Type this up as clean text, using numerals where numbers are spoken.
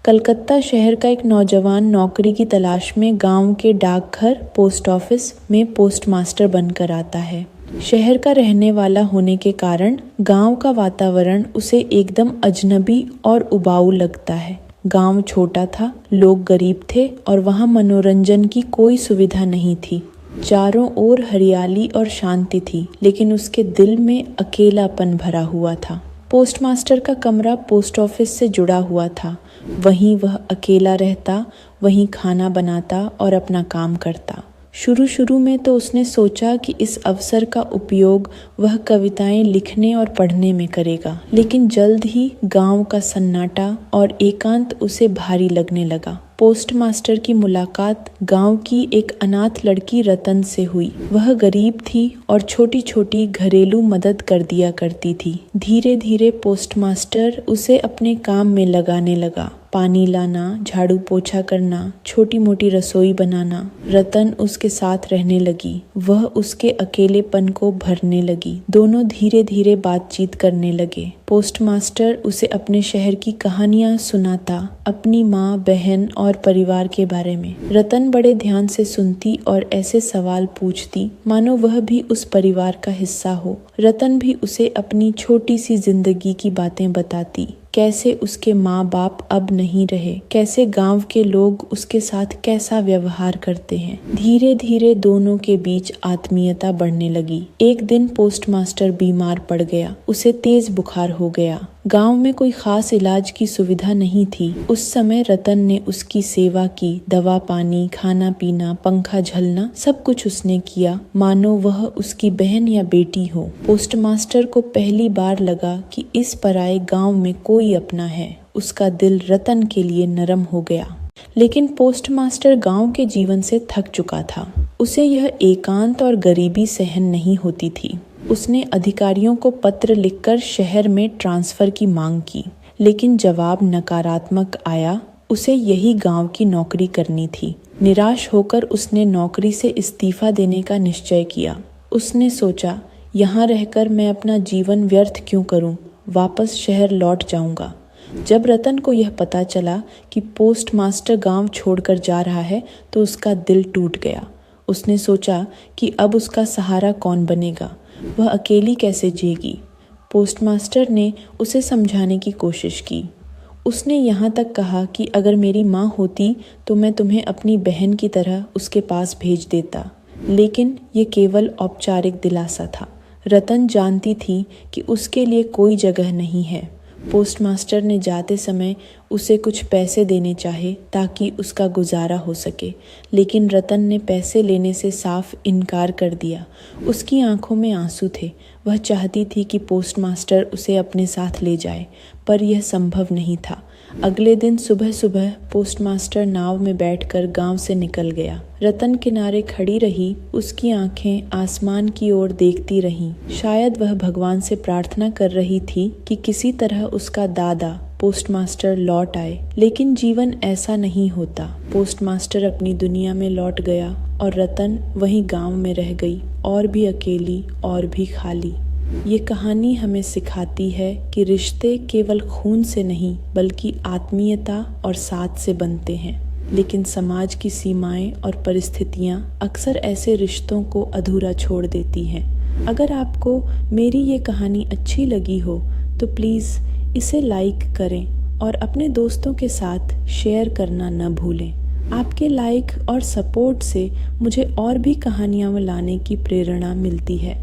कलकत्ता शहर का एक नौजवान नौकरी की तलाश में गांव के डाकघर पोस्ट ऑफिस में पोस्टमास्टर बनकर आता है। शहर का रहने वाला होने के कारण गांव का वातावरण उसे एकदम अजनबी और उबाऊ लगता है। गांव छोटा था, लोग गरीब थे और वहां मनोरंजन की कोई सुविधा नहीं थी। चारों ओर हरियाली और शांति थी, लेकिन उसके दिल में अकेलापन भरा हुआ था। पोस्टमास्टर का कमरा पोस्ट ऑफिस से जुड़ा हुआ था। वहीं वह अकेला रहता, वहीं खाना बनाता और अपना काम करता। शुरू में तो उसने सोचा कि इस अवसर का उपयोग वह कविताएं लिखने और पढ़ने में करेगा, लेकिन जल्द ही गांव का सन्नाटा और एकांत उसे भारी लगने लगा। पोस्टमास्टर की मुलाकात गांव की एक अनाथ लड़की रतन से हुई। वह गरीब थी और छोटी छोटी घरेलू मदद कर दिया करती थी। धीरे धीरे पोस्टमास्टर उसे अपने काम में लगाने लगा। पानी लाना, झाड़ू पोछा करना, छोटी मोटी रसोई बनाना। रतन उसके साथ रहने लगी। वह उसके अकेलेपन को भरने लगी। दोनों धीरे धीरे बातचीत करने लगे। पोस्टमास्टर उसे अपने शहर की कहानियां सुनाता, अपनी माँ, बहन और परिवार के बारे में। रतन बड़े ध्यान से सुनती और ऐसे सवाल पूछती मानो वह भी उस परिवार का हिस्सा हो। रतन भी उसे अपनी छोटी सी जिंदगी की बातें बताती, कैसे उसके माँ बाप अब नहीं रहे, कैसे गांव के लोग उसके साथ कैसा व्यवहार करते हैं। धीरे धीरे दोनों के बीच आत्मीयता बढ़ने लगी। एक दिन पोस्टमास्टर बीमार पड़ गया। उसे तेज बुखार हो गया। गांव में कोई खास इलाज की सुविधा नहीं थी। उस समय रतन ने उसकी सेवा की। दवा पानी, खाना पीना, पंखा झलना, सब कुछ उसने किया, मानो वह उसकी बहन या बेटी हो। पोस्टमास्टर को पहली बार लगा कि इस पराये गांव में कोई अपना है। उसका दिल रतन के लिए नरम हो गया। लेकिन पोस्टमास्टर गांव के जीवन से थक चुका था। उसे यह एकांत और गरीबी सहन नहीं होती थी। उसने अधिकारियों को पत्र लिखकर शहर में ट्रांसफर की मांग की, लेकिन जवाब नकारात्मक आया। उसे यही गांव की नौकरी करनी थी। निराश होकर उसने नौकरी से इस्तीफा देने का निश्चय किया। उसने सोचा, यहाँ रहकर मैं अपना जीवन व्यर्थ क्यों करूं, वापस शहर लौट जाऊंगा। जब रतन को यह पता चला कि पोस्टमास्टर गांव छोड़कर जा रहा है, तो उसका दिल टूट गया। उसने सोचा कि अब उसका सहारा कौन बनेगा, वह अकेली कैसे जिएगी। पोस्टमास्टर ने उसे समझाने की कोशिश की। उसने यहाँ तक कहा कि अगर मेरी माँ होती तो मैं तुम्हें अपनी बहन की तरह उसके पास भेज देता, लेकिन ये केवल औपचारिक दिलासा था। रतन जानती थी कि उसके लिए कोई जगह नहीं है। पोस्टमास्टर ने जाते समय उसे कुछ पैसे देने चाहे ताकि उसका गुजारा हो सके, लेकिन रतन ने पैसे लेने से साफ इनकार कर दिया। उसकी आंखों में आंसू थे। वह चाहती थी कि पोस्टमास्टर उसे अपने साथ ले जाए, पर यह संभव नहीं था। अगले दिन सुबह सुबह पोस्टमास्टर नाव में बैठकर गांव से निकल गया। रतन किनारे खड़ी रही। उसकी आंखें आसमान की ओर देखती रहीं। शायद वह भगवान से प्रार्थना कर रही थी कि किसी तरह उसका दादा पोस्टमास्टर लौट आए। लेकिन जीवन ऐसा नहीं होता। पोस्टमास्टर अपनी दुनिया में लौट गया और रतन वहीं गांव में रह गई, और भी अकेली और भी खाली। ये कहानी हमें सिखाती है कि रिश्ते केवल खून से नहीं बल्कि आत्मीयता और साथ से बनते हैं, लेकिन समाज की सीमाएं और परिस्थितियां अक्सर ऐसे रिश्तों को अधूरा छोड़ देती हैं। अगर आपको मेरी ये कहानी अच्छी लगी हो तो प्लीज़ इसे लाइक करें और अपने दोस्तों के साथ शेयर करना न भूलें। आपके लाइक और सपोर्ट से मुझे और भी कहानियाँ लाने की प्रेरणा मिलती है।